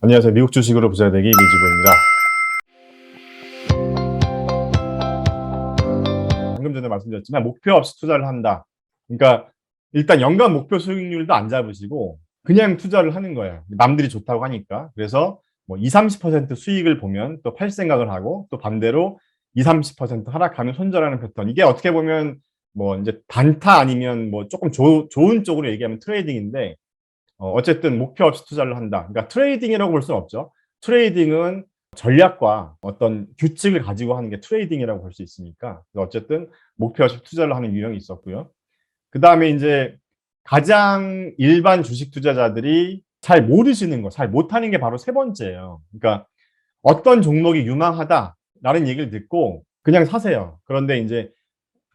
안녕하세요. 미국 주식으로 부자 되기 미주부입니다. 방금 전에 말씀드렸지만 목표 없이 투자를 한다. 그러니까 일단 연간 목표 수익률도 안 잡으시고 그냥 투자를 하는 거예요. 남들이 좋다고 하니까. 그래서 뭐 20, 30% 수익을 보면 또 팔 생각을 하고 또 반대로 20, 30% 하락하면 손절하는 패턴. 이게 어떻게 보면 뭐 이제 단타 아니면 뭐 조금 좋은 쪽으로 얘기하면 트레이딩인데 어쨌든 목표 없이 투자를 한다. 그러니까 트레이딩이라고 볼 수는 없죠. 트레이딩은 전략과 어떤 규칙을 가지고 하는 게 트레이딩이라고 볼 수 있으니까. 어쨌든 목표 없이 투자를 하는 유형이 있었고요. 그다음에 이제 가장 일반 주식 투자자들이 잘 모르시는 거, 잘 못하는 게 바로 세 번째예요. 그러니까 어떤 종목이 유망하다라는 얘기를 듣고 그냥 사세요. 그런데 이제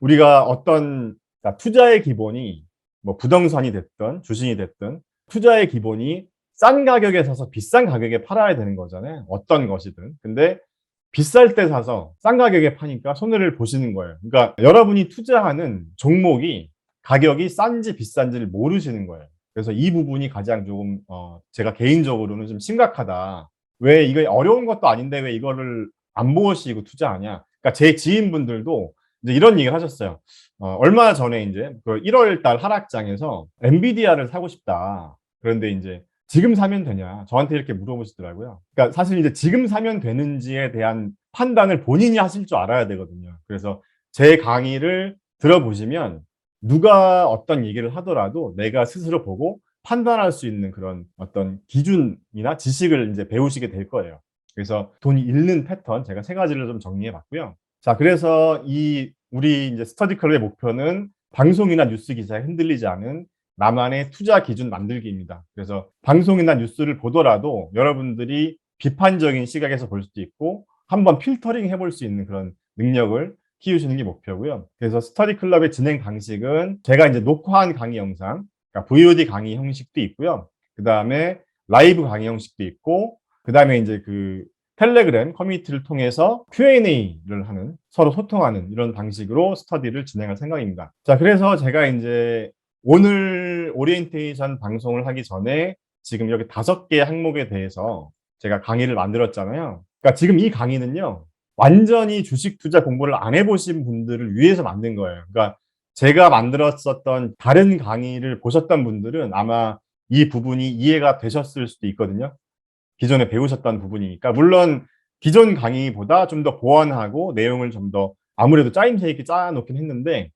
우리가 그러니까 투자의 기본이 뭐 부동산이 됐든 주식이 됐든 투자의 기본이 싼 가격에 사서 비싼 가격에 팔아야 되는 거잖아요. 어떤 것이든. 근데 비쌀 때 사서 싼 가격에 파니까 손해를 보시는 거예요. 그러니까 여러분이 투자하는 종목이 가격이 싼지 비싼지를 모르시는 거예요. 그래서 이 부분이 가장 조금 제가 개인적으로는 좀 심각하다. 왜 이거 어려운 것도 아닌데 왜 이거를 안 보시고 투자하냐? 그러니까 제 지인분들도 이제 이런 얘기를 하셨어요. 얼마 전에 이제 그 1월 달 하락장에서 엔비디아를 사고 싶다. 그런데 이제 지금 사면 되냐? 저한테 이렇게 물어보시더라고요. 그러니까 사실 이제 지금 사면 되는지에 대한 판단을 본인이 하실 줄 알아야 되거든요. 그래서 제 강의를 들어보시면 누가 어떤 얘기를 하더라도 내가 스스로 보고 판단할 수 있는 그런 어떤 기준이나 지식을 이제 배우시게 될 거예요. 그래서 돈이 잃는 패턴 제가 세 가지를 좀 정리해 봤고요. 자, 그래서 우리 이제 스터디 클럽의 목표는 방송이나 뉴스 기사에 흔들리지 않은 나만의 투자 기준 만들기입니다. 그래서 방송이나 뉴스를 보더라도 여러분들이 비판적인 시각에서 볼 수도 있고 한번 필터링 해볼 수 있는 그런 능력을 키우시는 게 목표고요. 그래서 스터디 클럽의 진행 방식은 제가 이제 녹화한 강의 영상, 그러니까 VOD 강의 형식도 있고요. 그 다음에 라이브 강의 형식도 있고, 그 다음에 이제 그 텔레그램 커뮤니티를 통해서 Q&A를 하는, 서로 소통하는 이런 방식으로 스터디를 진행할 생각입니다. 자, 그래서 제가 이제 오늘 오리엔테이션 방송을 하기 전에 지금 이렇게 5개 항목에 대해서 제가 강의를 만들었잖아요. 그러니까 지금 이 강의는요, 완전히 주식 투자 공부를 안 해보신 분들을 위해서 만든 거예요. 그러니까 제가 만들었었던 다른 강의를 보셨던 분들은 아마 이 부분이 이해가 되셨을 수도 있거든요. 기존에 배우셨던 부분이니까. 물론 기존 강의보다 좀 더 보완하고 내용을 좀 더 아무래도 짜임새 있게 짜놓긴 했는데,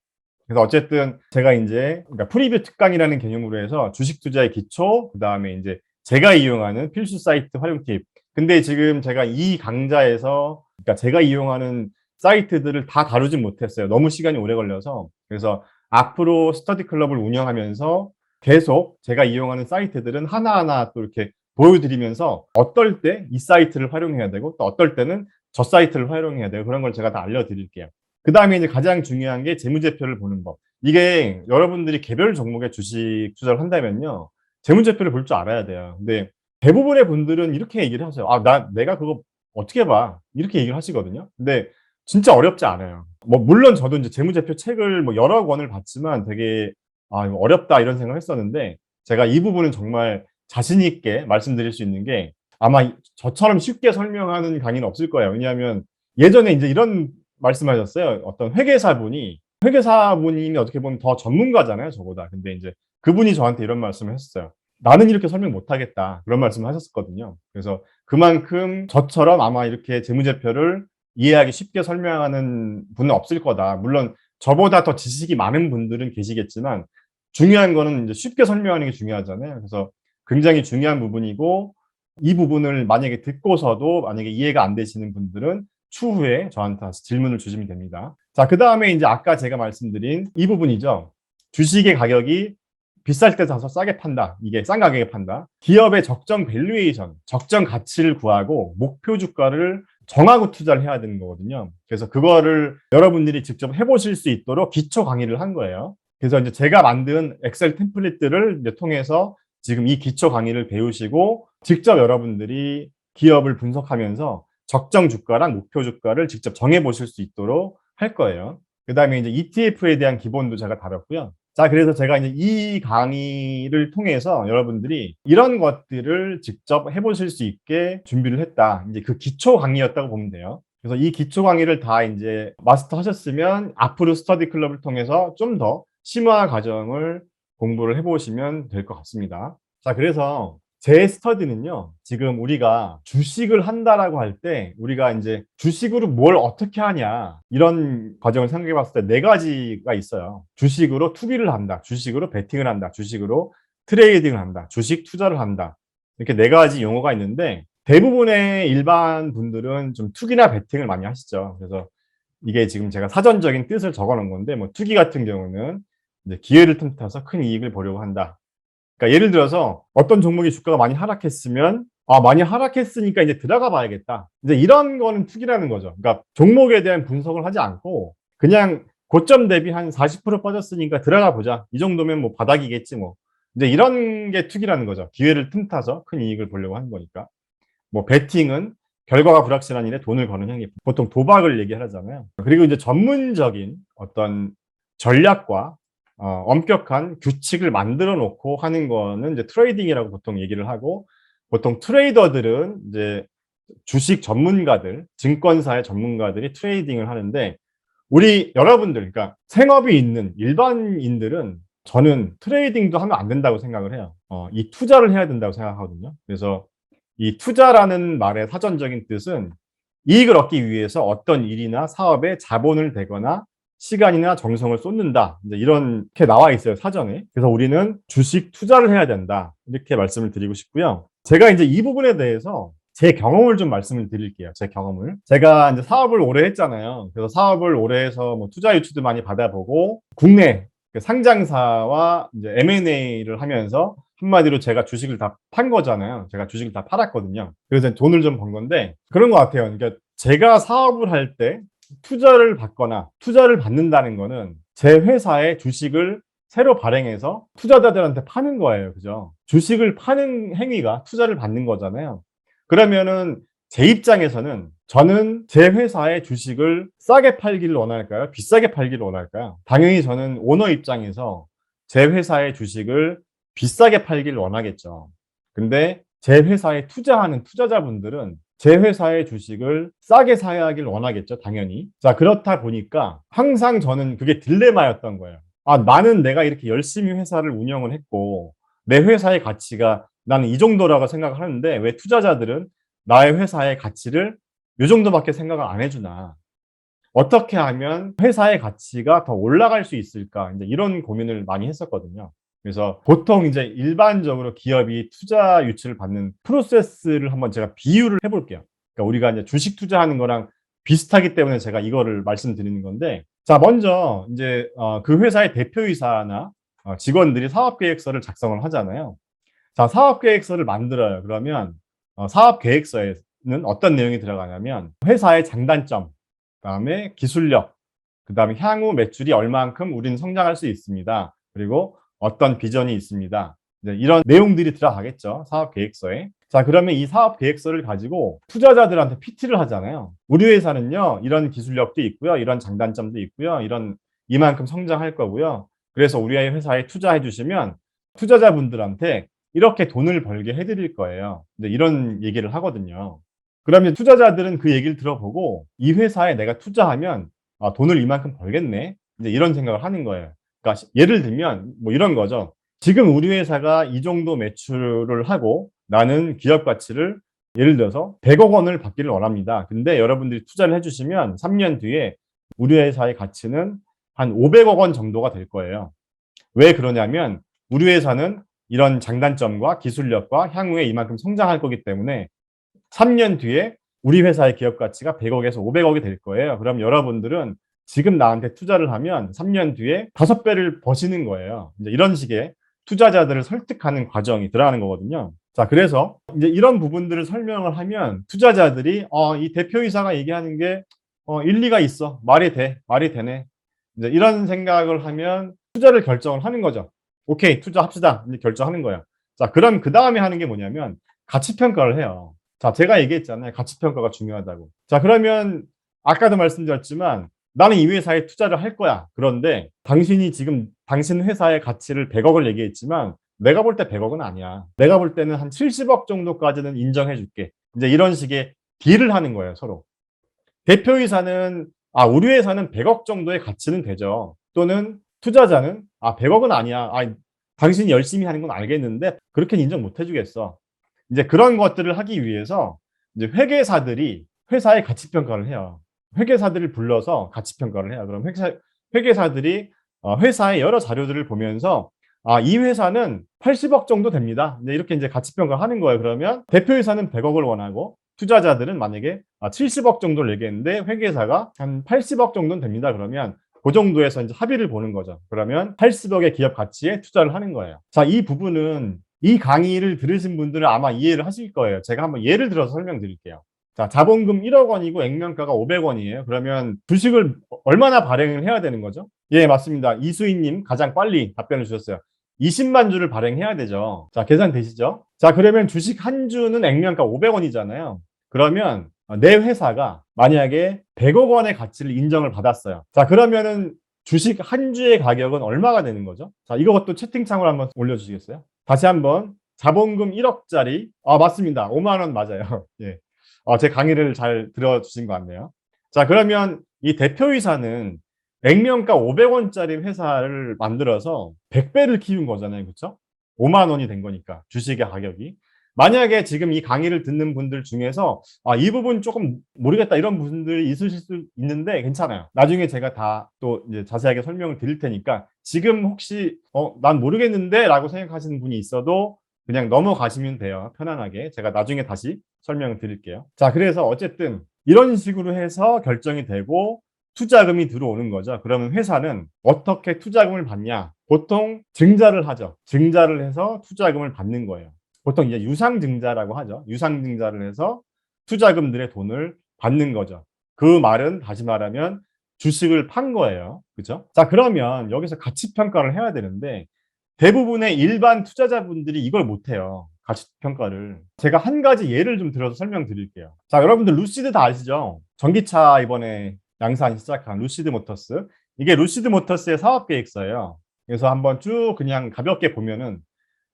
그래서 어쨌든 제가 이제 그러니까 프리뷰 특강이라는 개념으로 해서 주식 투자의 기초, 그 다음에 이제 제가 이용하는 필수 사이트 활용 팁. 근데 지금 제가 이 강좌에서 그러니까 제가 이용하는 사이트들을 다 다루진 못했어요. 너무 시간이 오래 걸려서. 그래서 앞으로 스터디 클럽을 운영하면서 계속 제가 이용하는 사이트들은 하나하나 또 이렇게 보여드리면서 어떨 때 이 사이트를 활용해야 되고 또 어떨 때는 저 사이트를 활용해야 되고 그런 걸 제가 다 알려드릴게요. 그 다음에 이제 가장 중요한 게 재무제표를 보는 법. 이게 여러분들이 개별 종목의 주식 투자를 한다면요, 재무제표를 볼 줄 알아야 돼요. 근데 대부분의 분들은 이렇게 얘기를 하세요. 내가 그거 어떻게 봐? 이렇게 얘기를 하시거든요. 근데 진짜 어렵지 않아요. 뭐, 물론 저도 이제 재무제표 책을 뭐 여러 권을 봤지만 되게, 이거 어렵다 이런 생각을 했었는데 제가 이 부분은 정말 자신 있게 말씀드릴 수 있는 게 아마 저처럼 쉽게 설명하는 강의는 없을 거예요. 왜냐하면 예전에 이제 이런 말씀하셨어요. 어떤 회계사분이 어떻게 보면 더 전문가잖아요, 저보다. 근데 이제 그분이 저한테 이런 말씀을 했어요. 나는 이렇게 설명 못 하겠다. 그런 말씀을 하셨거든요. 그래서 그만큼 저처럼 아마 이렇게 재무제표를 이해하기 쉽게 설명하는 분은 없을 거다. 물론 저보다 더 지식이 많은 분들은 계시겠지만 중요한 거는 이제 쉽게 설명하는 게 중요하잖아요. 그래서 굉장히 중요한 부분이고 이 부분을 만약에 듣고서도 만약에 이해가 안 되시는 분들은 추후에 저한테 다시 질문을 주시면 됩니다. 자, 그 다음에 이제 아까 제가 말씀드린 이 부분이죠. 주식의 가격이 비쌀 때 사서 싸게 판다. 이게 싼 가격에 판다. 기업의 적정 밸류에이션, 적정 가치를 구하고 목표 주가를 정하고 투자를 해야 되는 거거든요. 그래서 그거를 여러분들이 직접 해보실 수 있도록 기초 강의를 한 거예요. 그래서 이제 제가 만든 엑셀 템플릿들을 이제 통해서 지금 이 기초 강의를 배우시고 직접 여러분들이 기업을 분석하면서 적정 주가랑 목표 주가를 직접 정해 보실 수 있도록 할 거예요. 그 다음에 이제 ETF에 대한 기본도 제가 다뤘고요. 자, 그래서 제가 이제 이 강의를 통해서 여러분들이 이런 것들을 직접 해보실 수 있게 준비를 했다. 이제 그 기초 강의였다고 보면 돼요. 그래서 이 기초 강의를 다 이제 마스터 하셨으면 앞으로 스터디 클럽을 통해서 좀 더 심화 과정을 공부를 해보시면 될 것 같습니다. 자, 그래서 제 스터디는요, 지금 우리가 주식을 한다라고 할 때, 우리가 이제 주식으로 뭘 어떻게 하냐, 이런 과정을 생각해 봤을 때 네 가지가 있어요. 주식으로 투기를 한다, 주식으로 베팅을 한다, 주식으로 트레이딩을 한다, 주식 투자를 한다. 이렇게 네 가지 용어가 있는데, 대부분의 일반 분들은 좀 투기나 베팅을 많이 하시죠. 그래서 이게 지금 제가 사전적인 뜻을 적어 놓은 건데, 뭐, 투기 같은 경우는 이제 기회를 틈타서 큰 이익을 보려고 한다. 그러니까 예를 들어서 어떤 종목이 주가가 많이 하락했으면 많이 하락했으니까 이제 들어가 봐야겠다. 이제 이런 거는 투기라는 거죠. 그러니까 종목에 대한 분석을 하지 않고 그냥 고점 대비 한 40% 빠졌으니까 들어가 보자. 이 정도면 뭐 바닥이겠지 뭐. 이제 이런 게 투기라는 거죠. 기회를 틈타서 큰 이익을 보려고 하는 거니까. 뭐 배팅은 결과가 불확실한 일에 돈을 거는 행위. 보통 도박을 얘기하잖아요. 그리고 이제 전문적인 어떤 전략과 엄격한 규칙을 만들어 놓고 하는 거는 이제 트레이딩이라고 보통 얘기를 하고, 보통 트레이더들은 이제 주식 전문가들, 증권사의 전문가들이 트레이딩을 하는데, 우리 여러분들, 그러니까 생업이 있는 일반인들은 저는 트레이딩도 하면 안 된다고 생각을 해요. 이 투자를 해야 된다고 생각하거든요. 그래서 이 투자라는 말의 사전적인 뜻은 이익을 얻기 위해서 어떤 일이나 사업에 자본을 대거나 시간이나 정성을 쏟는다. 이제 이렇게 나와 있어요, 사전에. 그래서 우리는 주식 투자를 해야 된다. 이렇게 말씀을 드리고 싶고요. 제가 이제 이 부분에 대해서 제 경험을 좀 말씀을 드릴게요. 제 경험을. 제가 이제 사업을 오래 했잖아요. 그래서 사업을 오래 해서 뭐 투자 유치도 많이 받아보고 국내 상장사와 이제 M&A를 하면서 한마디로 제가 주식을 다 판 거잖아요. 제가 주식을 다 팔았거든요. 그래서 돈을 좀 번 건데 그런 것 같아요. 그러니까 제가 사업을 할 때 투자를 받거나 투자를 받는다는 거는 제 회사의 주식을 새로 발행해서 투자자들한테 파는 거예요. 그죠? 주식을 파는 행위가 투자를 받는 거잖아요. 그러면은 제 입장에서는 저는 제 회사의 주식을 싸게 팔기를 원할까요? 비싸게 팔기를 원할까요? 당연히 저는 오너 입장에서 제 회사의 주식을 비싸게 팔기를 원하겠죠. 근데 제 회사에 투자하는 투자자분들은 제 회사의 주식을 싸게 사야 하길 원하겠죠, 당연히. 자, 그렇다 보니까 항상 저는 그게 딜레마였던 거예요. 나는 내가 이렇게 열심히 회사를 운영을 했고, 내 회사의 가치가 나는 이 정도라고 생각을 하는데, 왜 투자자들은 나의 회사의 가치를 이 정도밖에 생각을 안 해주나. 어떻게 하면 회사의 가치가 더 올라갈 수 있을까? 이제 이런 고민을 많이 했었거든요. 그래서 보통 이제 일반적으로 기업이 투자 유치를 받는 프로세스를 한번 제가 비유를 해볼게요. 그러니까 우리가 이제 주식 투자하는 거랑 비슷하기 때문에 제가 이거를 말씀드리는 건데, 자, 먼저 이제 그 회사의 대표이사나 직원들이 사업계획서를 작성을 하잖아요. 자, 사업계획서를 만들어요. 그러면 사업계획서에는 어떤 내용이 들어가냐면 회사의 장단점, 그다음에 기술력, 그다음에 향후 매출이 얼만큼 우리는 성장할 수 있습니다. 그리고 어떤 비전이 있습니다. 이제 이런 내용들이 들어가겠죠. 사업 계획서에. 자, 그러면 이 사업 계획서를 가지고 투자자들한테 PT를 하잖아요. 우리 회사는요, 이런 기술력도 있고요. 이런 장단점도 있고요. 이만큼 성장할 거고요. 그래서 우리 회사에 투자해 주시면 투자자분들한테 이렇게 돈을 벌게 해드릴 거예요. 이제 이런 얘기를 하거든요. 그러면 투자자들은 그 얘기를 들어보고 이 회사에 내가 투자하면 돈을 이만큼 벌겠네. 이제 이런 생각을 하는 거예요. 그러니까 예를 들면 뭐 이런 거죠. 지금 우리 회사가 이 정도 매출을 하고 나는 기업 가치를 예를 들어서 100억 원을 받기를 원합니다. 근데 여러분들이 투자를 해주시면 3년 뒤에 우리 회사의 가치는 한 500억 원 정도가 될 거예요. 왜 그러냐면 우리 회사는 이런 장단점과 기술력과 향후에 이만큼 성장할 거기 때문에 3년 뒤에 우리 회사의 기업 가치가 100억에서 500억이 될 거예요. 그럼 여러분들은 지금 나한테 투자를 하면 3년 뒤에 5배를 버시는 거예요. 이제 이런 식의 투자자들을 설득하는 과정이 들어가는 거거든요. 자, 그래서 이제 이런 부분들을 설명을 하면 투자자들이 이 대표이사가 얘기하는 게 일리가 있어. 말이 되네. 이제 이런 생각을 하면 투자를 결정을 하는 거죠. 오케이, 투자합시다. 이제 결정하는 거예요. 자, 그럼 그 다음에 하는 게 뭐냐면 가치 평가를 해요. 자, 제가 얘기했잖아요. 가치 평가가 중요하다고. 자, 그러면 아까도 말씀드렸지만 나는 이 회사에 투자를 할 거야. 그런데 당신이 지금 당신 회사의 가치를 100억을 얘기했지만 내가 볼 때 100억은 아니야. 내가 볼 때는 한 70억 정도까지는 인정해 줄게. 이제 이런 식의 딜을 하는 거예요, 서로. 대표이사는 우리 회사는 100억 정도의 가치는 되죠. 또는 투자자는 100억은 아니야. 당신이 열심히 하는 건 알겠는데 그렇게는 인정 못 해주겠어. 이제 그런 것들을 하기 위해서 이제 회계사들이 회사의 가치 평가를 해요. 회계사들을 불러서 가치 평가를 해요. 그럼 회계사들이 회사의 여러 자료들을 보면서 이 회사는 80억 정도 됩니다. 이렇게 이제 가치 평가를 하는 거예요. 그러면 대표이사는 100억을 원하고 투자자들은 만약에 70억 정도를 얘기했는데 회계사가 한 80억 정도는 됩니다. 그러면 그 정도에서 이제 합의를 보는 거죠. 그러면 80억의 기업 가치에 투자를 하는 거예요. 자, 이 부분은 이 강의를 들으신 분들은 아마 이해를 하실 거예요. 제가 한번 예를 들어서 설명드릴게요. 자, 자본금 1억 원이고 액면가가 500원이에요. 그러면 주식을 얼마나 발행을 해야 되는 거죠? 예, 맞습니다. 이수희님 가장 빨리 답변을 주셨어요. 20만 주를 발행해야 되죠. 자, 계산되시죠? 자, 그러면 주식 한 주는 액면가 500원이잖아요. 그러면 내 회사가 만약에 100억 원의 가치를 인정을 받았어요. 자, 그러면은 주식 한 주의 가격은 얼마가 되는 거죠? 자, 이것도 채팅창으로 한번 올려주시겠어요? 다시 한번 자본금 1억짜리 맞습니다. 5만 원 맞아요. 예. 제 강의를 잘 들어주신 것 같네요. 자, 그러면 이 대표이사는 액면가 500원짜리 회사를 만들어서 100배를 키운 거잖아요. 그렇죠? 5만 원이 된 거니까 주식의 가격이. 만약에 지금 이 강의를 듣는 분들 중에서 이 부분 조금 모르겠다 이런 분들이 있으실 수 있는데 괜찮아요. 나중에 제가 다 또 이제 자세하게 설명을 드릴 테니까 지금 혹시 난 모르겠는데 라고 생각하시는 분이 있어도 그냥 넘어가시면 돼요. 편안하게. 제가 나중에 다시 설명을 드릴게요. 자, 그래서 어쨌든 이런 식으로 해서 결정이 되고 투자금이 들어오는 거죠. 그러면 회사는 어떻게 투자금을 받냐? 보통 증자를 하죠. 증자를 해서 투자금을 받는 거예요. 보통 이제 유상증자라고 하죠. 유상증자를 해서 투자금들의 돈을 받는 거죠. 그 말은 다시 말하면 주식을 판 거예요. 그죠? 자, 그러면 여기서 가치 평가를 해야 되는데 대부분의 일반 투자자분들이 이걸 못 해요. 가치 평가를. 제가 한 가지 예를 좀 들어서 설명드릴게요. 자, 여러분들 루시드 다 아시죠? 전기차 이번에 양산 시작한 루시드 모터스. 이게 루시드 모터스의 사업 계획서예요. 그래서 한번 쭉 그냥 가볍게 보면은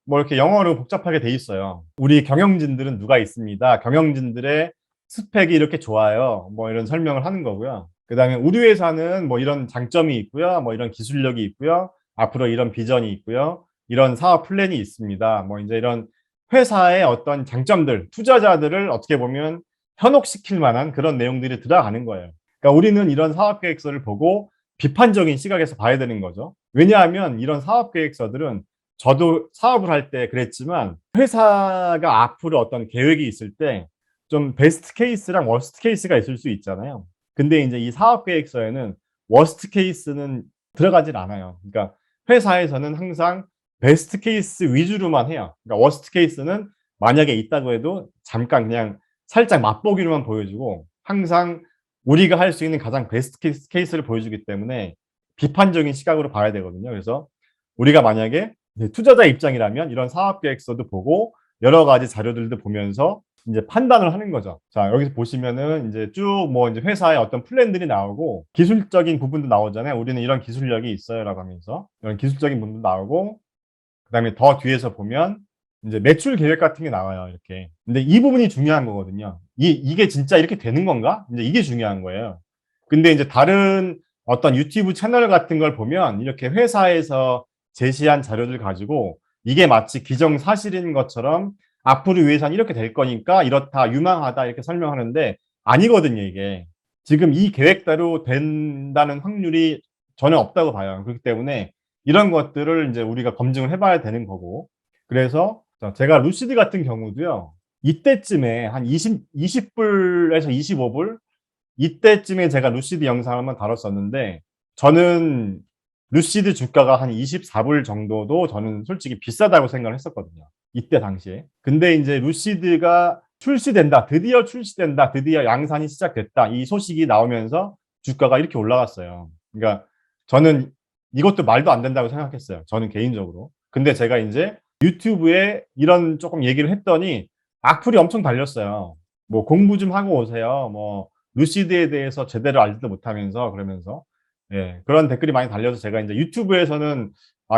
뭐 이렇게 영어로 복잡하게 돼 있어요. 우리 경영진들은 누가 있습니다. 경영진들의 스펙이 이렇게 좋아요. 뭐 이런 설명을 하는 거고요. 그다음에 우리 회사는 뭐 이런 장점이 있고요. 뭐 이런 기술력이 있고요. 앞으로 이런 비전이 있고요. 이런 사업 플랜이 있습니다. 뭐 이제 이런 회사의 어떤 장점들, 투자자들을 어떻게 보면 현혹시킬 만한 그런 내용들이 들어가는 거예요. 그러니까 우리는 이런 사업 계획서를 보고 비판적인 시각에서 봐야 되는 거죠. 왜냐하면 이런 사업 계획서들은 저도 사업을 할 때 그랬지만 회사가 앞으로 어떤 계획이 있을 때 좀 베스트 케이스랑 워스트 케이스가 있을 수 있잖아요. 근데 이제 이 사업 계획서에는 워스트 케이스는 들어가질 않아요. 그러니까 회사에서는 항상 베스트 케이스 위주로만 해요. 그러니까 워스트 케이스는 만약에 있다고 해도 잠깐 그냥 살짝 맛보기로만 보여주고 항상 우리가 할 수 있는 가장 베스트 케이스를 보여주기 때문에 비판적인 시각으로 봐야 되거든요. 그래서 우리가 만약에 투자자 입장이라면 이런 사업 계획서도 보고 여러 가지 자료들도 보면서 이제 판단을 하는 거죠. 자, 여기서 보시면은 이제 쭉 뭐 이제 회사의 어떤 플랜들이 나오고 기술적인 부분도 나오잖아요. 우리는 이런 기술력이 있어요라고 하면서 이런 기술적인 부분도 나오고 그다음에 더 뒤에서 보면 이제 매출 계획 같은 게 나와요. 이렇게. 근데 이 부분이 중요한 거거든요. 이게 진짜 이렇게 되는 건가? 이제 이게 중요한 거예요. 근데 이제 다른 어떤 유튜브 채널 같은 걸 보면 이렇게 회사에서 제시한 자료들 가지고 이게 마치 기정사실인 것처럼 앞으로 이 회사는 이렇게 될 거니까 이렇다, 유망하다 이렇게 설명하는데 아니거든요, 이게. 지금 이 계획대로 된다는 확률이 전혀 없다고 봐요. 그렇기 때문에 이런 것들을 이제 우리가 검증을 해봐야 되는 거고. 그래서 제가 루시드 같은 경우도요. 이때쯤에 한 20불에서 25불 이때쯤에 제가 루시드 영상을 한번 다뤘었는데 저는 루시드 주가가 한 24불 정도도 저는 솔직히 비싸다고 생각을 했었거든요. 이때 당시에. 근데 이제 루시드가 출시된다. 드디어 출시된다. 드디어 양산이 시작됐다. 이 소식이 나오면서 주가가 이렇게 올라갔어요. 그러니까 저는 이것도 말도 안 된다고 생각했어요. 저는 개인적으로. 근데 제가 이제 유튜브에 이런 조금 얘기를 했더니 악플이 엄청 달렸어요. 뭐 공부 좀 하고 오세요. 뭐 루시드에 대해서 제대로 알지도 못하면서 그러면서 예, 그런 댓글이 많이 달려서 제가 이제 유튜브에서는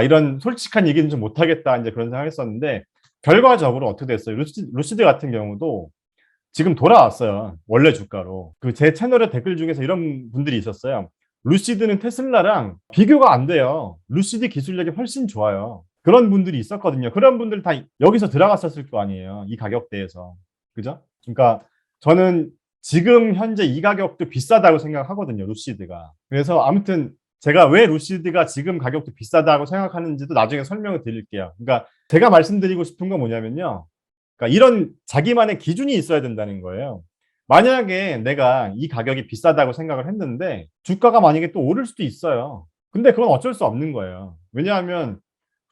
이런 솔직한 얘기는 좀 못하겠다 이제 그런 생각했었는데 결과적으로 어떻게 됐어요? 루시드 같은 경우도 지금 돌아왔어요. 원래 주가로. 그 제 채널의 댓글 중에서 이런 분들이 있었어요. 루시드는 테슬라랑 비교가 안 돼요. 루시드 기술력이 훨씬 좋아요. 그런 분들이 있었거든요. 그런 분들 다 여기서 들어갔었을 거 아니에요. 이 가격대에서. 그죠? 그러니까 저는 지금 현재 이 가격도 비싸다고 생각하거든요. 루시드가. 그래서 아무튼 제가 왜 루시드가 지금 가격도 비싸다고 생각하는지도 나중에 설명을 드릴게요. 그러니까 제가 말씀드리고 싶은 건 뭐냐면요. 그러니까 이런 자기만의 기준이 있어야 된다는 거예요. 만약에 내가 이 가격이 비싸다고 생각을 했는데 주가가 만약에 또 오를 수도 있어요. 근데 그건 어쩔 수 없는 거예요. 왜냐하면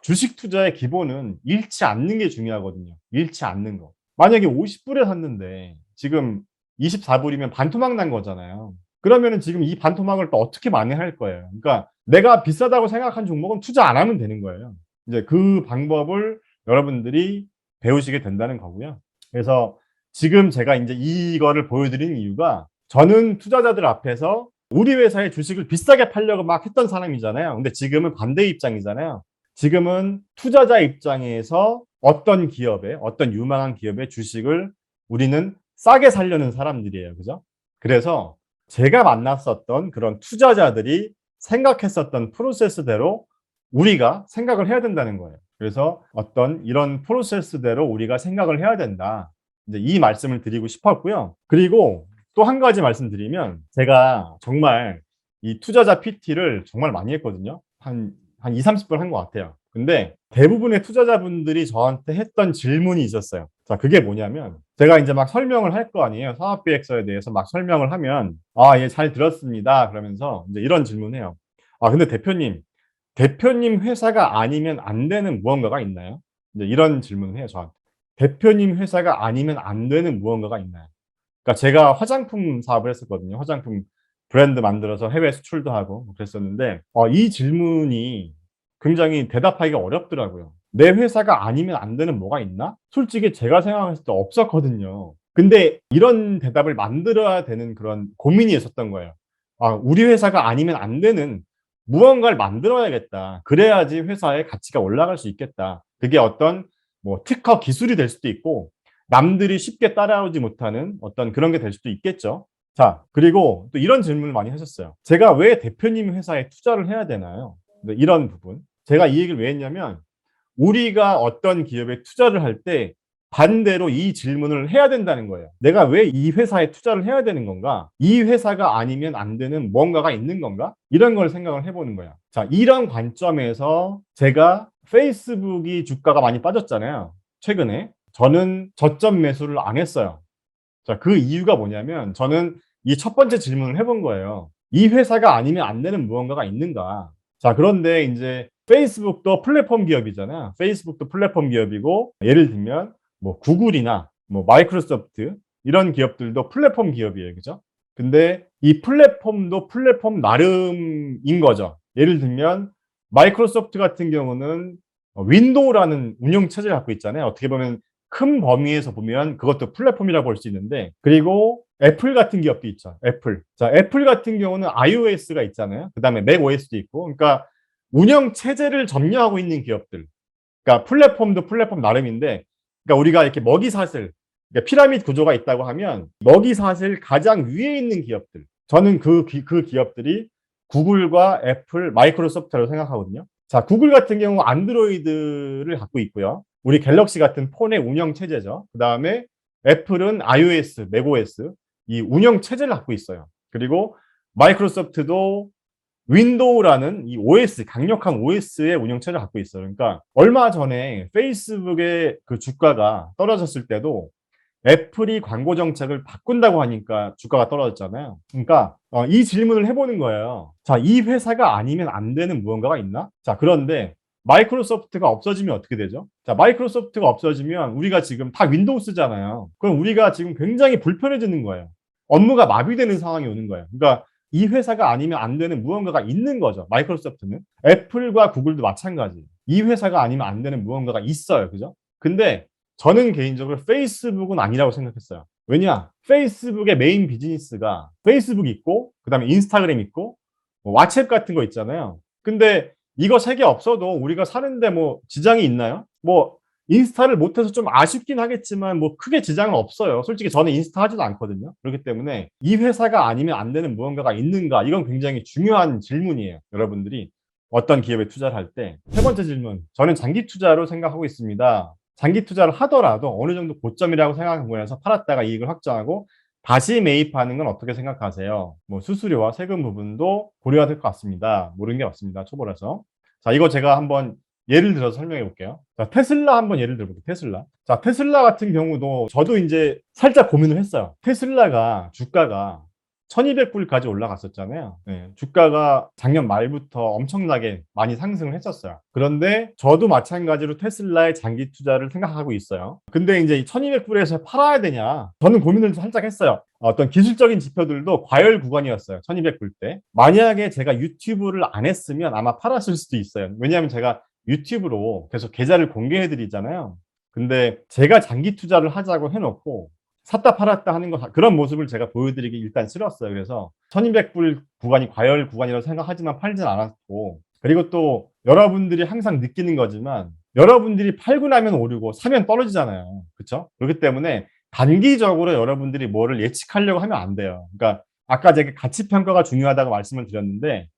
주식 투자의 기본은 잃지 않는 게 중요하거든요. 잃지 않는 거. 만약에 50불에 샀는데 지금 24불이면 반토막 난 거잖아요. 그러면은 지금 이 반토막을 또 어떻게 만회할 거예요? 그러니까 내가 비싸다고 생각한 종목은 투자 안 하면 되는 거예요. 이제 그 방법을 여러분들이 배우시게 된다는 거고요. 그래서 지금 제가 이제 이거를 보여드리는 이유가 저는 투자자들 앞에서 우리 회사의 주식을 비싸게 팔려고 막 했던 사람이잖아요. 근데 지금은 반대 입장이잖아요. 지금은 투자자 입장에서 어떤 기업의 어떤 유망한 기업의 주식을 우리는 싸게 살려는 사람들이에요. 그죠? 그래서 제가 만났었던 그런 투자자들이 생각했었던 프로세스대로 우리가 생각을 해야 된다는 거예요. 그래서 어떤 이런 프로세스대로 우리가 생각을 해야 된다. 이제 이 말씀을 드리고 싶었고요. 그리고 또 한 가지 말씀드리면 제가 정말 이 투자자 PT를 정말 많이 했거든요. 한 2, 30분 한 것 같아요. 근데 대부분의 투자자분들이 저한테 했던 질문이 있었어요. 자, 그게 뭐냐면 제가 이제 막 설명을 할 거 아니에요. 사업계획서에 대해서 막 설명을 하면 예, 잘 들었습니다. 그러면서 이제 이런 질문해요. 근데 대표님 회사가 아니면 안 되는 무언가가 있나요? 이제 이런 질문을 해요, 저한테. 대표님 회사가 아니면 안 되는 무언가가 있나요? 그러니까 제가 화장품 사업을 했었거든요. 화장품 브랜드 만들어서 해외 수출도 하고 그랬었는데 이 질문이 굉장히 대답하기가 어렵더라고요. 내 회사가 아니면 안 되는 뭐가 있나? 솔직히 제가 생각했을 때 없었거든요. 근데 이런 대답을 만들어야 되는 그런 고민이 있었던 거예요. 우리 회사가 아니면 안 되는 무언가를 만들어야겠다. 그래야지 회사의 가치가 올라갈 수 있겠다. 그게 어떤 뭐 특허 기술이 될 수도 있고 남들이 쉽게 따라오지 못하는 어떤 그런 게 될 수도 있겠죠. 자, 그리고 또 이런 질문을 많이 하셨어요. 제가 왜 대표님 회사에 투자를 해야 되나요? 이런 부분. 제가 이 얘기를 왜 했냐면 우리가 어떤 기업에 투자를 할 때 반대로 이 질문을 해야 된다는 거예요. 내가 왜 이 회사에 투자를 해야 되는 건가? 이 회사가 아니면 안 되는 뭔가가 있는 건가? 이런 걸 생각을 해보는 거야. 자, 이런 관점에서 제가 페이스북이 주가가 많이 빠졌잖아요. 최근에. 저는 저점 매수를 안 했어요. 자, 그 이유가 뭐냐면 저는 이 첫 번째 질문을 해본 거예요. 이 회사가 아니면 안 되는 무언가가 있는가? 자, 그런데 이제 페이스북도 플랫폼 기업이잖아요. 페이스북도 플랫폼 기업이고 예를 들면 뭐 구글이나 뭐 마이크로소프트 이런 기업들도 플랫폼 기업이에요. 그죠? 근데 이 플랫폼도 플랫폼 나름인 거죠. 예를 들면 마이크로소프트 같은 경우는 윈도우라는 운영 체제를 갖고 있잖아요. 어떻게 보면 큰 범위에서 보면 그것도 플랫폼이라고 볼 수 있는데 그리고 애플 같은 기업도 있죠. 애플. 자, 애플 같은 경우는 iOS가 있잖아요. 그다음에 맥OS도 있고. 그러니까 운영 체제를 점유하고 있는 기업들. 그러니까 플랫폼도 플랫폼 나름인데 그러니까 우리가 이렇게 먹이사슬 그러니까 피라미드 구조가 있다고 하면 먹이사슬 가장 위에 있는 기업들. 저는 그 기업들이 구글과 애플, 마이크로소프트라고 생각하거든요. 자, 구글 같은 경우 안드로이드를 갖고 있고요. 우리 갤럭시 같은 폰의 운영 체제죠. 그다음에 애플은 iOS, 맥OS 이 운영 체제를 갖고 있어요. 그리고 마이크로소프트도 윈도우라는 이 OS, 강력한 OS의 운영 체제를 갖고 있어요. 그러니까 얼마 전에 페이스북의 그 주가가 떨어졌을 때도 애플이 광고 정책을 바꾼다고 하니까 주가가 떨어졌잖아요. 그러니까 이 질문을 해보는 거예요. 자, 이 회사가 아니면 안 되는 무언가가 있나? 자, 그런데 마이크로소프트가 없어지면 어떻게 되죠? 자, 마이크로소프트가 없어지면 우리가 지금 다 윈도우 쓰잖아요. 그럼 우리가 지금 굉장히 불편해지는 거예요. 업무가 마비되는 상황이 오는 거예요. 그러니까 이 회사가 아니면 안 되는 무언가가 있는 거죠. 마이크로소프트는. 애플과 구글도 마찬가지. 이 회사가 아니면 안 되는 무언가가 있어요. 그죠? 근데 저는 개인적으로 페이스북은 아니라고 생각했어요. 왜냐? 페이스북의 메인 비즈니스가 페이스북 있고 그다음에 인스타그램 있고 뭐 왓츠앱 같은 거 있잖아요. 근데 이거 3개 없어도 우리가 사는데 뭐 지장이 있나요? 뭐 인스타를 못해서 좀 아쉽긴 하겠지만 뭐 크게 지장은 없어요. 솔직히 저는 인스타 하지도 않거든요. 그렇기 때문에 이 회사가 아니면 안 되는 무언가가 있는가? 이건 굉장히 중요한 질문이에요. 여러분들이 어떤 기업에 투자를 할 때. 세 번째 질문. 저는 장기 투자로 생각하고 있습니다. 장기 투자를 하더라도 어느 정도 고점이라고 생각한 거에서 팔았다가 이익을 확정하고 다시 매입하는 건 어떻게 생각하세요? 뭐 수수료와 세금 부분도 고려가 될 것 같습니다. 모르는 게 없습니다. 초보라서. 자, 이거 제가 한번 예를 들어서 설명해 볼게요. 자, 테슬라 한번 예를 들어볼게요. 테슬라. 자, 테슬라 같은 경우도 저도 이제 살짝 고민을 했어요. 테슬라가 주가가 1200불까지 올라갔었잖아요. 네, 주가가 작년 말부터 엄청나게 많이 상승을 했었어요. 그런데 저도 마찬가지로 테슬라의 장기 투자를 생각하고 있어요. 근데 이제 1200불에서 팔아야 되냐? 저는 고민을 살짝 했어요. 어떤 기술적인 지표들도 과열 구간이었어요. 1200불 때. 만약에 제가 유튜브를 안 했으면 아마 팔았을 수도 있어요. 왜냐하면 제가 유튜브로 계속 계좌를 공개해 드리잖아요. 근데 제가 장기 투자를 하자고 해놓고 샀다 팔았다 하는 거 그런 모습을 제가 보여드리기 일단 싫었어요. 그래서 1200불 구간이 과열 구간이라고 생각하지만 팔진 않았고, 그리고 또 여러분들이 항상 느끼는 거지만 여러분들이 팔고 나면 오르고 사면 떨어지잖아요. 그렇죠? 그렇기 때문에 단기적으로 여러분들이 뭐를 예측하려고 하면 안 돼요. 그러니까 아까 제가 가치 평가가 중요하다고 말씀을 드렸는데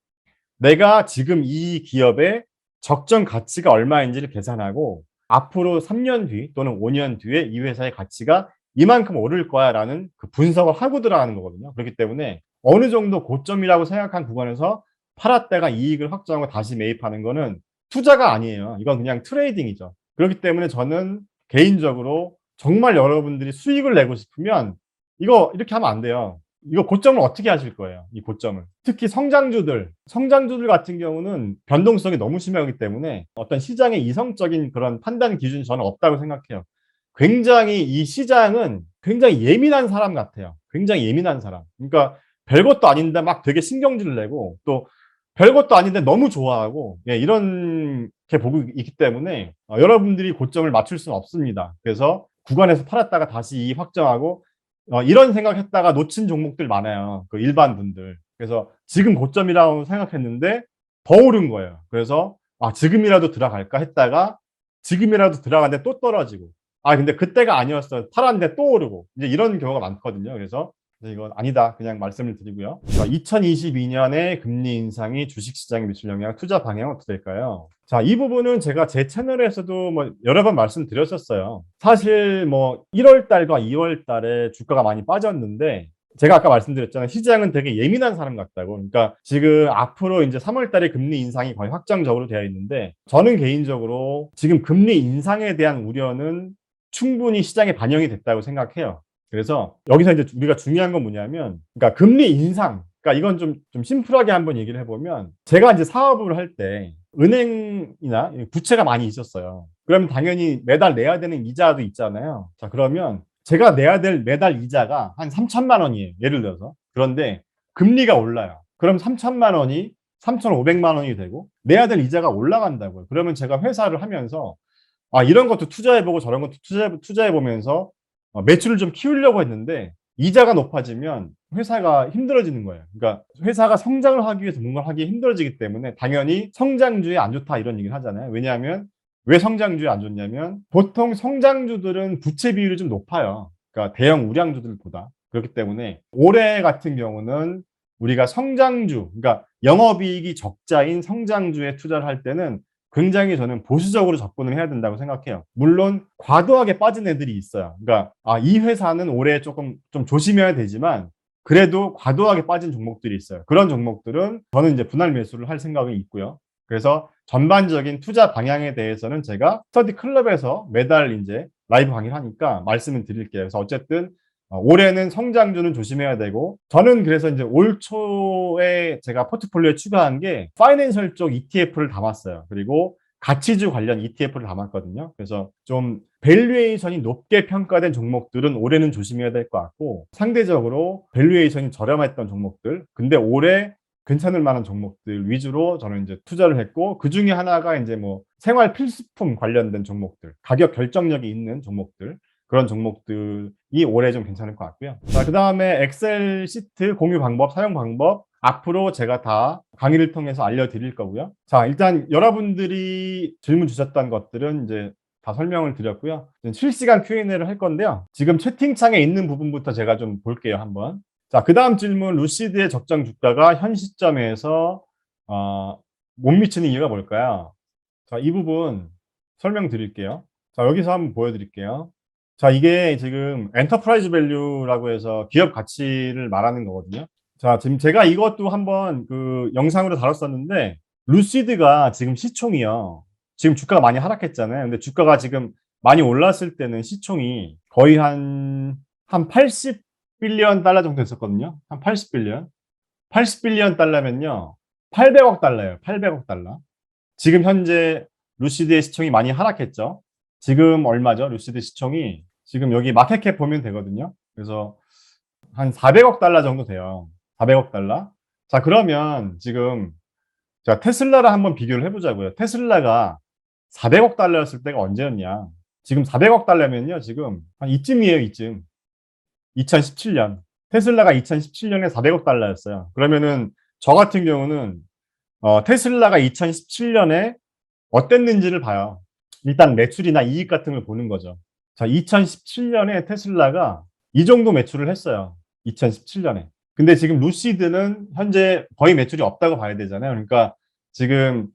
내가 지금 이 기업의 적정 가치가 얼마인지를 계산하고 앞으로 3년 뒤 또는 5년 뒤에 이 회사의 가치가 이만큼 오를 거야라는 그 분석을 하고 들어가는 거거든요. 그렇기 때문에 어느 정도 고점이라고 생각한 구간에서 팔았다가 이익을 확정하고 다시 매입하는 거는 투자가 아니에요. 이건 그냥 트레이딩이죠. 그렇기 때문에 저는 개인적으로 정말 여러분들이 수익을 내고 싶으면 이거 이렇게 하면 안 돼요. 이거 고점을 어떻게 하실 거예요? 이 고점을. 특히 성장주들 같은 경우는 변동성이 너무 심하기 때문에 어떤 시장의 이성적인 그런 판단 기준이 저는 없다고 생각해요. 굉장히 이 시장은 굉장히 예민한 사람 같아요. 굉장히 예민한 사람. 그러니까 별것도 아닌데 막 되게 신경질을 내고 또 별것도 아닌데 너무 좋아하고 예, 이런 게 보고 있기 때문에 여러분들이 고점을 맞출 수는 없습니다. 그래서 구간에서 팔았다가 다시 이익 확정하고 이런 생각했다가 놓친 종목들 많아요. 그 일반 분들. 그래서 지금 고점이라고 생각했는데 더 오른 거예요. 그래서 지금이라도 들어갈까 했다가 지금이라도 들어갔는데 또 떨어지고 근데 그때가 아니었어요. 팔았는데 또 오르고 이제 이런 경우가 많거든요. 그래서 이건 아니다. 그냥 말씀을 드리고요. 2022년에 금리 인상이 주식시장에 미칠 영향, 투자 방향은 어떻게 될까요? 자, 이 부분은 제가 제 채널에서도 뭐 여러 번 말씀드렸었어요. 사실 뭐 1월 달과 2월 달에 주가가 많이 빠졌는데 제가 아까 말씀드렸잖아요. 시장은 되게 예민한 사람 같다고. 그러니까 지금 앞으로 이제 3월 달에 금리 인상이 거의 확정적으로 되어 있는데 저는 개인적으로 지금 금리 인상에 대한 우려는 충분히 시장에 반영이 됐다고 생각해요. 그래서 여기서 이제 우리가 중요한 건 뭐냐면, 그러니까 금리 인상, 그러니까 이건 좀 심플하게 한번 얘기를 해보면, 제가 이제 사업을 할 때 은행이나 부채가 많이 있었어요. 그러면 당연히 매달 내야 되는 이자도 있잖아요. 자, 그러면 제가 내야 될 매달 이자가 한 3천만 원이에요. 예를 들어서. 그런데 금리가 올라요. 그럼 3천만 원이 3,500만 원이 되고 내야 될 이자가 올라간다고요. 그러면 제가 회사를 하면서 이런 것도 투자해보고 저런 것도 투자해보면서 매출을 좀 키우려고 했는데 이자가 높아지면 회사가 힘들어지는 거예요. 그러니까 회사가 성장을 하기 위해서 뭔가를 하기 힘들어지기 때문에 당연히 성장주에 안 좋다 이런 얘기를 하잖아요. 왜냐하면 왜 성장주에 안 좋냐면 보통 성장주들은 부채 비율이 좀 높아요. 그러니까 대형 우량주들보다. 그렇기 때문에 올해 같은 경우는 우리가 성장주, 그러니까 영업이익이 적자인 성장주에 투자를 할 때는 굉장히 저는 보수적으로 접근을 해야 된다고 생각해요. 물론 과도하게 빠진 애들이 있어요. 그러니까 이 회사는 올해 조금 좀 조심해야 되지만 그래도 과도하게 빠진 종목들이 있어요. 그런 종목들은 저는 이제 분할 매수를 할 생각이 있고요. 그래서 전반적인 투자 방향에 대해서는 제가 스터디 클럽에서 매달 이제 라이브 강의를 하니까 말씀을 드릴게요. 그래서 어쨌든 올해는 성장주는 조심해야 되고 저는 그래서 이제 올 초에 제가 포트폴리오에 추가한 게 파이낸셜 쪽 ETF를 담았어요. 그리고 가치주 관련 ETF를 담았거든요. 그래서 좀 밸류에이션이 높게 평가된 종목들은 올해는 조심해야 될 것 같고 상대적으로 밸류에이션이 저렴했던 종목들 근데 올해 괜찮을 만한 종목들 위주로 저는 이제 투자를 했고 그 중에 하나가 이제 뭐 생활 필수품 관련된 종목들 가격 결정력이 있는 종목들 그런 종목들이 올해 좀 괜찮을 것 같고요. 자, 그 다음에 엑셀 시트 공유 방법, 사용 방법 앞으로 제가 다 강의를 통해서 알려드릴 거고요. 자, 일단 여러분들이 질문 주셨던 것들은 이제 다 설명을 드렸고요. 실시간 Q&A를 할 건데요. 지금 채팅창에 있는 부분부터 제가 좀 볼게요, 한번. 자, 그 다음 질문, 루시드의 적정 주가가 현 시점에서 못 미치는 이유가 뭘까요? 자, 이 부분 설명드릴게요. 자, 여기서 한번 보여드릴게요. 자, 이게 지금 엔터프라이즈 밸류라고 해서 기업 가치를 말하는 거거든요. 자, 지금 제가 이것도 한번 그 영상으로 다뤘었는데, 루시드가 지금 시총이요. 지금 주가가 많이 하락했잖아요. 근데 주가가 지금 많이 올랐을 때는 시총이 거의 한 80빌리언 달러 정도 됐었거든요. 한 80빌리언. 80빌리언 달러면요. 800억 달러예요. 800억 달러. 지금 현재 루시드의 시총이 많이 하락했죠. 지금 얼마죠? 루시드 시총이 지금 여기 마켓캡 보면 되거든요. 그래서 한 400억 달러 정도 돼요. 400억 달러. 자, 그러면 지금 자, 테슬라랑 한번 비교를 해보자고요. 테슬라가 400억 달러였을 때가 언제였냐? 지금 400억 달러면요. 지금 한 이쯤이에요, 이쯤. 2017년. 테슬라가 2017년에 400억 달러였어요. 그러면은 저 같은 경우는 테슬라가 2017년에 어땠는지를 봐요. 일단 매출이나 이익 같은 걸 보는 거죠. 자, 2017년에 테슬라가 이 정도 매출을 했어요. 2017년에. 근데 지금 루시드는 현재 거의 매출이 없다고 봐야 되잖아요. 그러니까 지금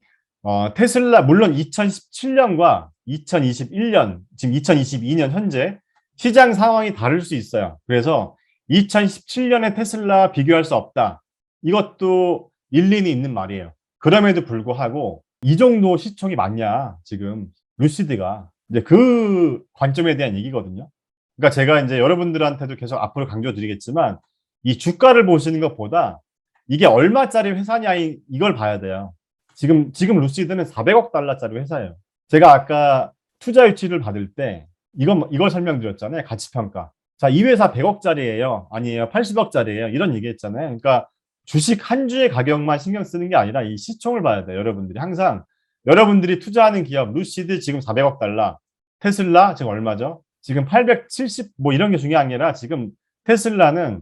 테슬라 물론 2017년과 2021년, 지금 2022년 현재 시장 상황이 다를 수 있어요. 그래서 2017년에 테슬라 비교할 수 없다. 이것도 일리는 있는 말이에요. 그럼에도 불구하고 이 정도 시총이 맞냐, 지금 루시드가. 이제 그 관점에 대한 얘기거든요. 그러니까 제가 이제 여러분들한테도 계속 앞으로 강조드리겠지만 이 주가를 보시는 것보다 이게 얼마짜리 회사냐 이걸 봐야 돼요. 지금 루시드는 400억 달러짜리 회사예요. 제가 아까 투자 유치를 받을 때 이걸 설명드렸잖아요. 가치평가. 자, 이 회사 100억짜리예요. 아니에요. 80억짜리예요. 이런 얘기했잖아요. 그러니까 주식 한 주의 가격만 신경 쓰는 게 아니라 이 시총을 봐야 돼요. 여러분들이 항상 여러분들이 투자하는 기업 루시드 지금 400억 달러, 테슬라 지금 얼마죠? 지금 870 뭐 이런 게 중요한 게 아니라 지금 테슬라는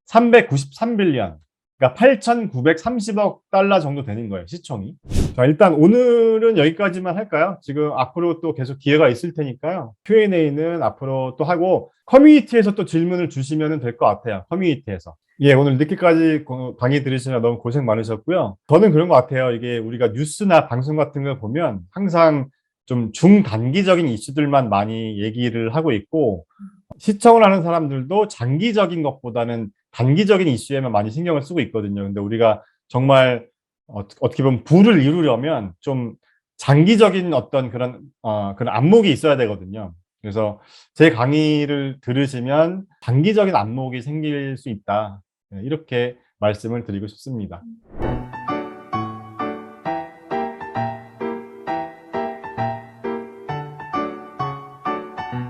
393빌리언, 그러니까 8,930억 달러 정도 되는 거예요, 시총이. 자, 일단 오늘은 여기까지만 할까요? 지금 앞으로 또 계속 기회가 있을 테니까요. Q&A는 앞으로 또 하고 커뮤니티에서 또 질문을 주시면 될 것 같아요. 커뮤니티에서. 예, 오늘 늦게까지 강의 들으시느라 너무 고생 많으셨고요. 저는 그런 것 같아요. 이게 우리가 뉴스나 방송 같은 걸 보면 항상 좀 중단기적인 이슈들만 많이 얘기를 하고 있고 시청을 하는 사람들도 장기적인 것보다는 단기적인 이슈에만 많이 신경을 쓰고 있거든요. 근데 우리가 정말 어떻게 보면 부를 이루려면 좀 장기적인 어떤 그런 안목이 있어야 되거든요. 그래서 제 강의를 들으시면 장기적인 안목이 생길 수 있다. 이렇게 말씀을 드리고 싶습니다.